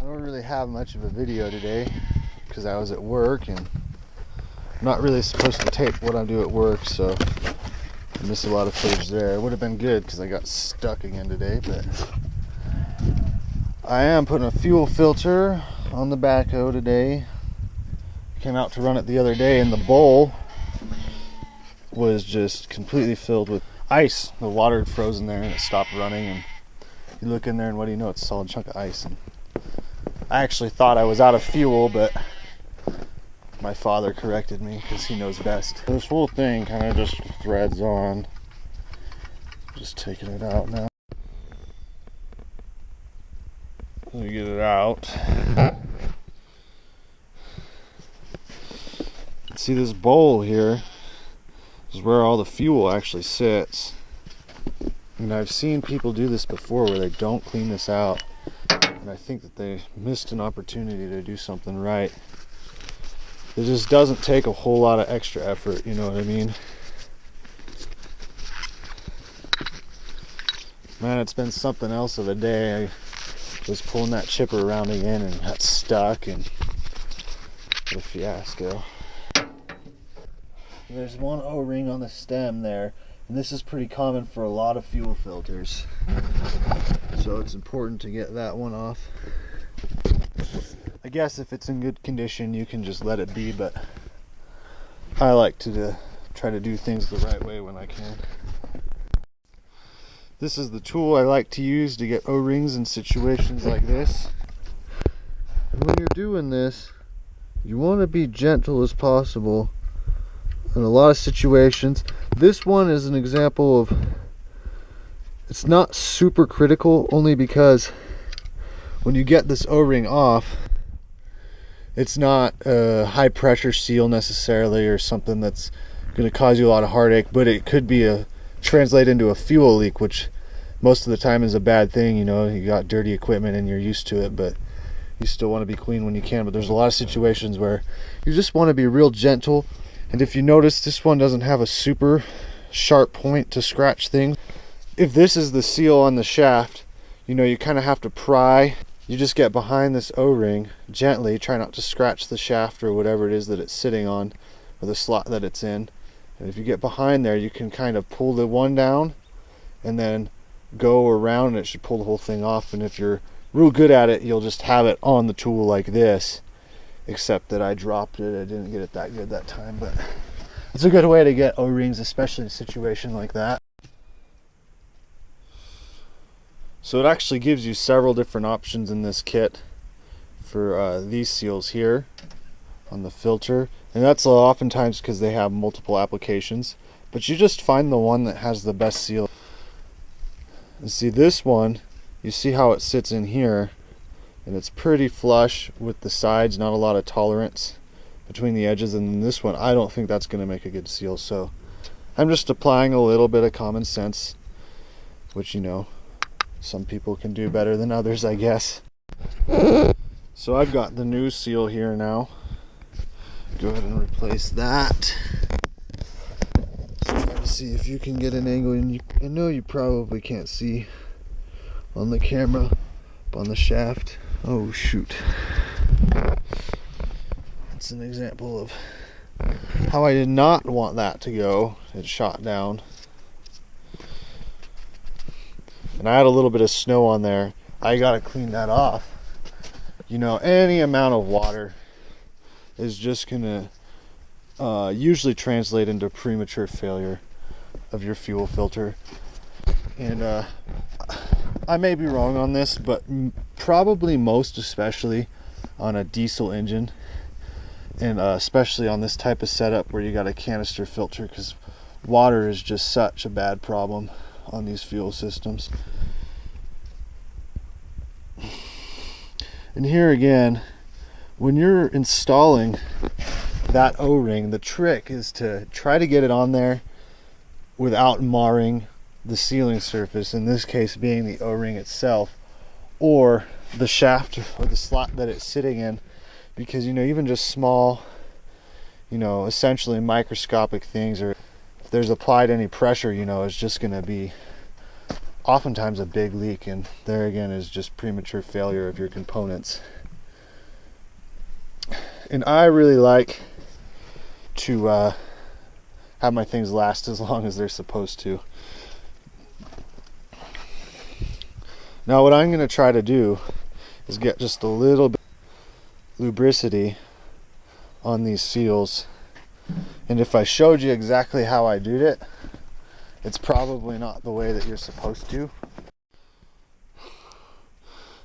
don't really have much of a video today because I was at work and I'm not really supposed to tape what I do at work, so I missed a lot of footage there. It would have been good because I got stuck again today, but I am putting a fuel filter on the backhoe today. Came out to run it the other day and the bowl was just completely filled with ice. The water had frozen there and it stopped running, and you look in there and what do you know, it's a solid chunk of ice. And I actually thought I was out of fuel, but my father corrected me because he knows best. This whole thing kind of just threads on. Just taking it out now. Let me get it out. See, this bowl here is where all the fuel actually sits. And I've seen people do this before where they don't clean this out. And I think that they missed an opportunity to do something right. It just doesn't take a whole lot of extra effort, you know what I mean? Man, it's been something else of a day. I was pulling that chipper around again and got stuck, and what a fiasco. There's one O-ring on the stem there, and this is pretty common for a lot of fuel filters, so it's important to get that one off. I guess if it's in good condition you can just let it be, but I like to try to do things the right way when I can. This is the tool I like to use to get O-rings in situations like this. And when you're doing this, you want to be gentle as possible. In a lot of situations, this one is an example of, it's not super critical, only because when you get this O-ring off, it's not a high pressure seal necessarily or something that's going to cause you a lot of heartache, but it could be translate into a fuel leak, which most of the time is a bad thing. You know, you got dirty equipment and you're used to it, but you still want to be clean when you can. But there's a lot of situations where you just want to be real gentle. And if you notice, this one doesn't have a super sharp point to scratch things. If this is the seal on the shaft, you know, you kind of have to pry. You just get behind this O-ring gently, try not to scratch the shaft or whatever it is that it's sitting on, or the slot that it's in. And if you get behind there, you can kind of pull the one down and then go around, and it should pull the whole thing off. And if you're real good at it, you'll just have it on the tool like this. Except that I dropped it. I didn't get it that good that time, but it's a good way to get O-rings, especially in a situation like that. So it actually gives you several different options in this kit for these seals here on the filter, and that's oftentimes because they have multiple applications, but you just find the one that has the best seal. And see, this one, you see how it sits in here, and it's pretty flush with the sides, not a lot of tolerance between the edges. And then this one, I don't think that's going to make a good seal, so I'm just applying a little bit of common sense, which, you know, some people can do better than others, I guess. So I've got the new seal here now. Go ahead and replace that. Let's try to see if you can get an angle, and I know you probably can't see on the camera, up on the shaft. Oh shoot. That's an example of how I did not want that to go. It shot down. And I had a little bit of snow on there. I gotta clean that off. You know, any amount of water is just gonna usually translate into premature failure of your fuel filter. And I may be wrong on this, but probably most especially on a diesel engine, and especially on this type of setup where you got a canister filter, because water is just such a bad problem on these fuel systems. And here again, when you're installing that O-ring, the trick is to try to get it on there without marring the sealing surface, in this case being the O-ring itself or the shaft or the slot that it's sitting in, because, you know, even just small, you know, essentially microscopic things, or if there's applied any pressure, you know, it's just going to be oftentimes a big leak, and there again is just premature failure of your components. And I really like to have my things last as long as they're supposed to. Now what I'm going to try to do is get just a little bit of lubricity on these seals. And if I showed you exactly how I did it, it's probably not the way that you're supposed to.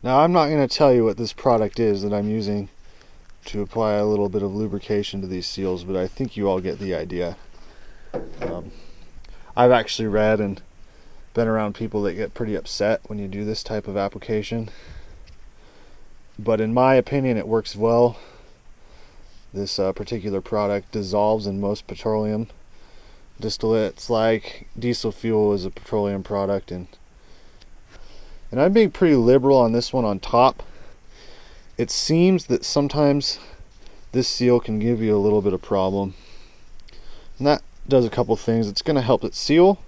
Now I'm not going to tell you what this product is that I'm using to apply a little bit of lubrication to these seals, but I think you all get the idea. I've actually read and been around people that get pretty upset when you do this type of application, but in my opinion it works well. This particular product dissolves in most petroleum distillates, like diesel fuel is a petroleum product, and I'm being pretty liberal on this one on top. It seems that sometimes this seal can give you a little bit of problem, and that does a couple things. It's going to help it seal,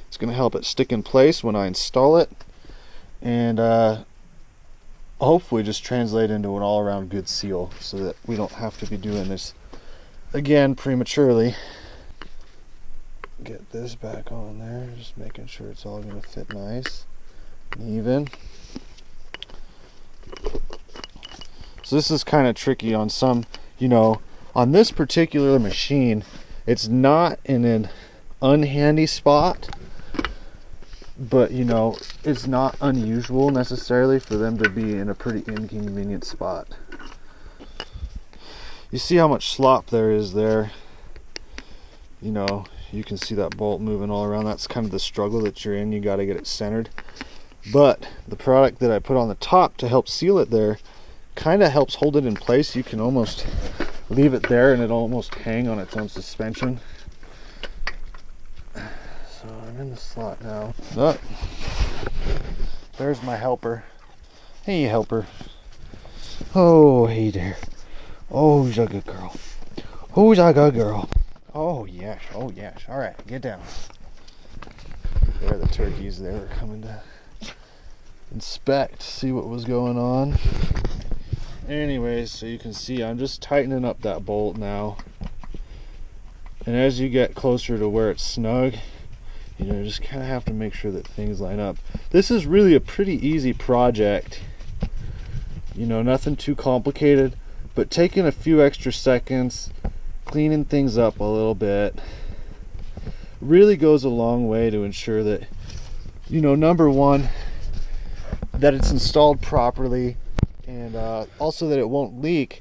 it's going to help it stick in place when I install it, and hopefully just translate into an all-around good seal so that we don't have to be doing this again prematurely. Get this back on there, just making sure it's all going to fit nice and even. So this is kind of tricky on some, on this particular machine, it's not in an unhandy spot, but it's not unusual necessarily for them to be in a pretty inconvenient spot. You see how much slop there is there. You can see that bolt moving all around. That's kind of the struggle that you're in. You got to get it centered. But the product that I put on the top to help seal it there kind of helps hold it in place. You can almost leave it there and it'll almost hang on its own suspension. So I'm in the slot now. Oh, there's my helper. Hey, helper. Oh, hey there. Oh, who's a good girl? Who's a good girl? Oh, yes. Oh, yes. All right, get down. There are the turkeys. They were coming to inspect, see what was going on. Anyways, so you can see I'm just tightening up that bolt now. And as you get closer to where it's snug, just kind of have to make sure that things line up. This is really a pretty easy project. Nothing too complicated, but taking a few extra seconds, cleaning things up a little bit, really goes a long way to ensure that, number one, that it's installed properly, and also that it won't leak.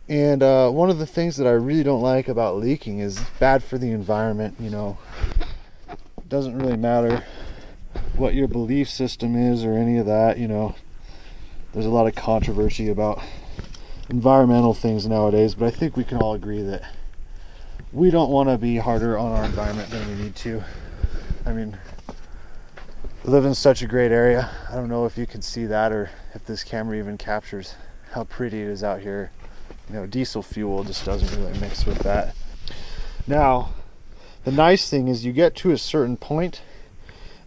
And one of the things that I really don't like about leaking is it's bad for the environment. It doesn't really matter what your belief system is or any of that. There's a lot of controversy about environmental things nowadays, but I think we can all agree that we don't want to be harder on our environment than we need to. I mean, we live in such a great area. I don't know if you can see that, or if this camera even captures how pretty it is out here. Diesel fuel just doesn't really mix with that. Now, the nice thing is you get to a certain point,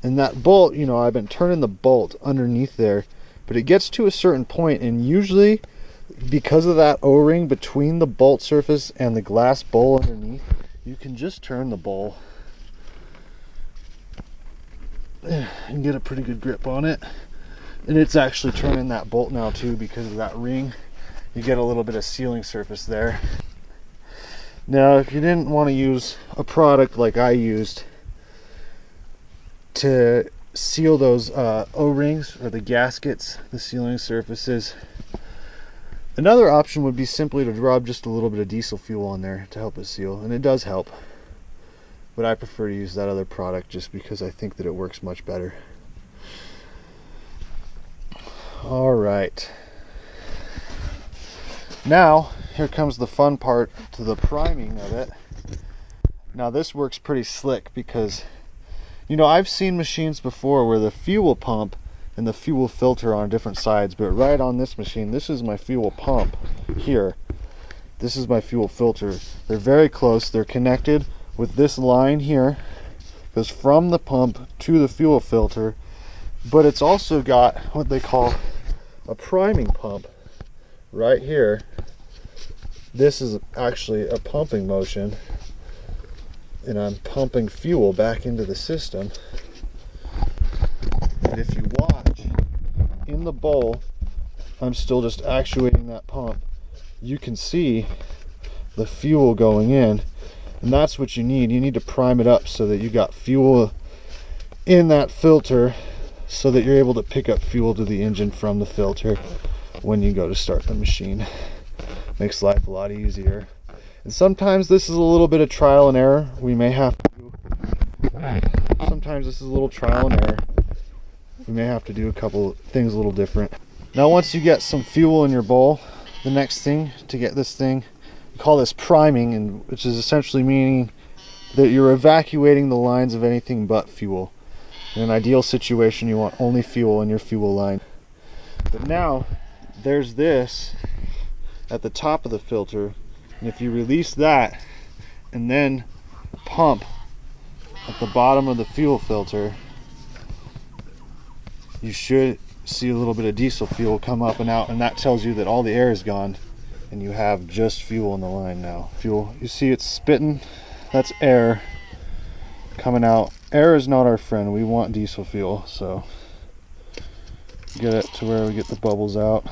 and that bolt, I've been turning the bolt underneath there, but it gets to a certain point, and usually because of that O-ring between the bolt surface and the glass bowl underneath, you can just turn the bowl and get a pretty good grip on it. And it's actually turning that bolt now too because of that ring. You get a little bit of sealing surface there. Now, if you didn't want to use a product like I used to seal those O-rings or the gaskets, the sealing surfaces, another option would be simply to rub just a little bit of diesel fuel on there to help it seal, and it does help. But I prefer to use that other product just because I think that it works much better. All right. Now, here comes the fun part to the priming of it. Now this works pretty slick because, I've seen machines before where the fuel pump and the fuel filter are on different sides, but right on this machine, this is my fuel pump here. This is my fuel filter. They're very close. They're connected with this line here. Goes from the pump to the fuel filter, but it's also got what they call a priming pump right here. This is actually a pumping motion, and I'm pumping fuel back into the system. And if you watch in the bowl, I'm still just actuating that pump. You can see the fuel going in, and that's what you need. You need to prime it up so that you got fuel in that filter, so that you're able to pick up fuel to the engine from the filter when you go to start the machine. Makes life a lot easier. And sometimes this is a little bit of trial and error. Sometimes this is a little trial and error. We may have to do a couple things a little different. Now once you get some fuel in your bowl, the next thing to get this thing, we call this priming, and which is essentially meaning that you're evacuating the lines of anything but fuel. In an ideal situation, you want only fuel in your fuel line. But now there's this at the top of the filter, and if you release that and then pump at the bottom of the fuel filter, you should see a little bit of diesel fuel come up and out, and that tells you that all the air is gone and you have just fuel in the line now. Fuel, you see it's spitting, that's air coming out. Air is not our friend. We want diesel fuel, so get it to where we get the bubbles out.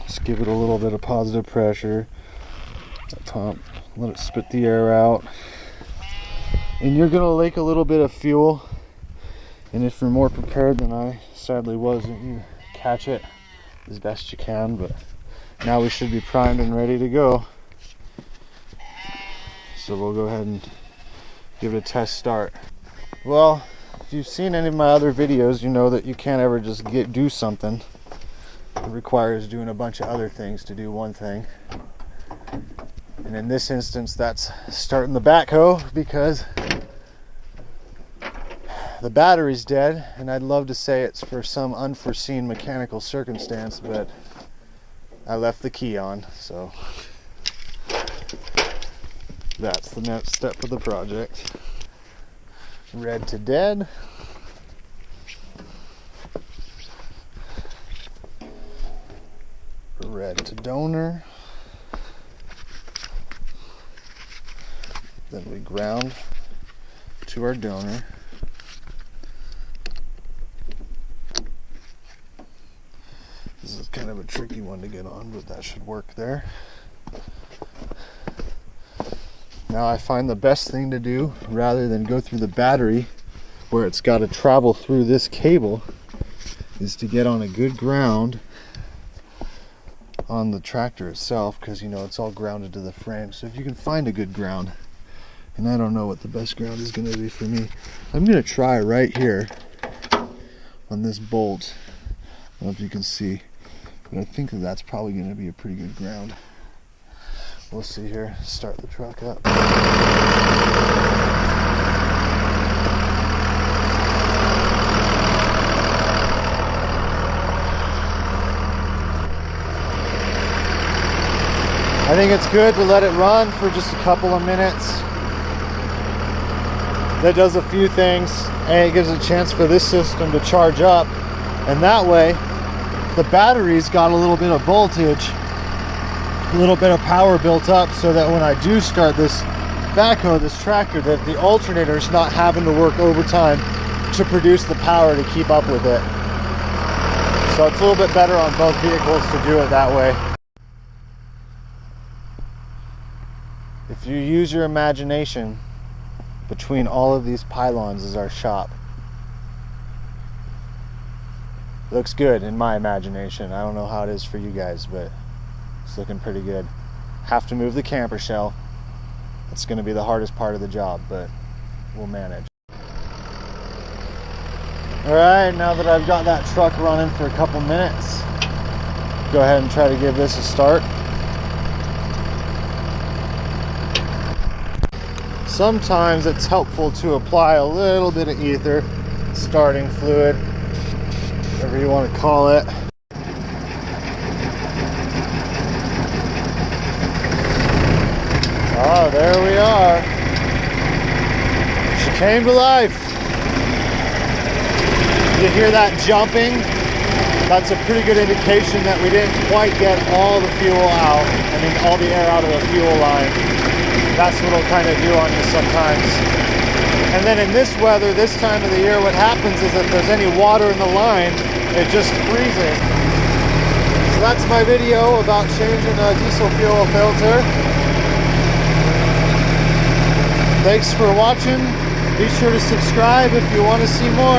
Just give it a little bit of positive pressure. Pump, let it spit the air out, and you're gonna leak a little bit of fuel, and if you're more prepared than I sadly wasn't, you catch it as best you can. But now we should be primed and ready to go, so we'll go ahead and give it a test start. Well, if you've seen any of my other videos, you know that you can't ever just do something. It requires doing a bunch of other things to do one thing. And in this instance, that's starting the backhoe, because the battery's dead, and I'd love to say it's for some unforeseen mechanical circumstance, but I left the key on, so that's the next step of the project. Red to dead. Red to donor. Then we ground to our donor. This is kind of a tricky one to get on, but that should work there. Now I find the best thing to do, rather than go through the battery where it's got to travel through this cable, is to get on a good ground on the tractor itself, because you know it's all grounded to the frame. So if you can find a good ground, and I don't know what the best ground is going to be for me, I'm going to try right here on this bolt. I don't know if you can see, but I think that that's probably going to be a pretty good ground. We'll see here. Start the truck up. I think it's good to let it run for just a couple of minutes. That does a few things, and it gives a chance for this system to charge up, and that way the battery's got a little bit of voltage, a little bit of power built up, so that when I do start this backhoe, this tractor, that the alternator's not having to work overtime to produce the power to keep up with it. So it's a little bit better on both vehicles to do it that way. If you use your imagination, between all of these pylons is our shop. Looks good in my imagination. I don't know how it is for you guys, but it's looking pretty good. Have to move the camper shell. It's going to be the hardest part of the job, but we'll manage. Alright, now that I've got that truck running for a couple minutes, go ahead and try to give this a start. Sometimes it's helpful to apply a little bit of ether, starting fluid, whatever you want to call it. There we are. She came to life. You hear that jumping? That's a pretty good indication that we didn't quite get all the fuel out. I mean, all the air out of the fuel line. That's what it'll kind of do on you sometimes. And then in this weather, this time of the year, what happens is if there's any water in the line, it just freezes. So that's my video about changing a diesel fuel filter. Thanks for watching. Be sure to subscribe if you want to see more.